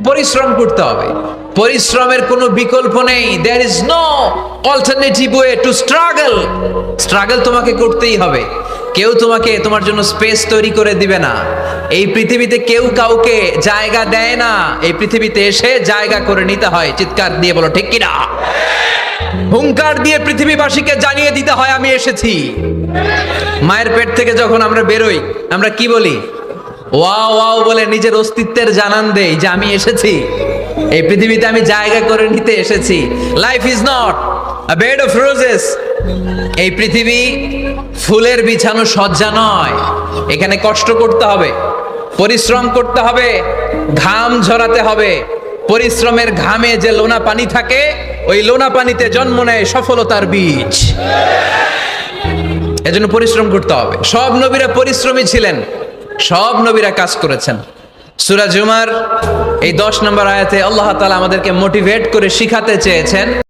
পরিশ্রম করতে হবে, পরিশ্রমের কোনো বিকল্প নেই। There is no alternative way to struggle. Struggle তোমাকে করতেই হবে। কেউ তোমাকে তোমার জন্য স্পেস তৈরি করে দিবে না। এই পৃথিবীতে কেউ কাউকে জায়গা দেয় না, এই পৃথিবীতে এসে জায়গা করে নিতে হয়। চিৎকার দিয়ে বলো ঠিক কিনা। হুঙ্কার দিয়ে পৃথিবীবাসীকে জানিয়ে দিতে হয় আমি এসেছি। মায়ের পেট থেকে যখন আমরা বেরোই, আমরা কি বলি? ওয়াও ওয়াও বলে নিজের অস্তিত্বের জানান দেই যে আমি এসেছি, এই পৃথিবীতে আমি জায়গা করে নিতে এসেছি। Life is not a bed of roses. এই পৃথিবী ফুলের বিছানো সজ্জা নয়। এখানে কষ্ট করতে হবে, পরিশ্রম করতে হবে, ঘাম ঝরাতে হবে। পরিশ্রমের ঘামে যে লোনা পানি থাকে, ওই লোনা পানিতে জন্ম নেয় সফলতার বীজ। এজন্য পরিশ্রম করতে হবে। সব নবীরা পরিশ্রমী ছিলেন, সব নবীরা কাজ করেছেন। সূরা জুমার এই 10 নম্বর আয়াতে আল্লাহ তাআলা আমাদেরকে মোটিভেট করে শিখাতে চেয়েছেন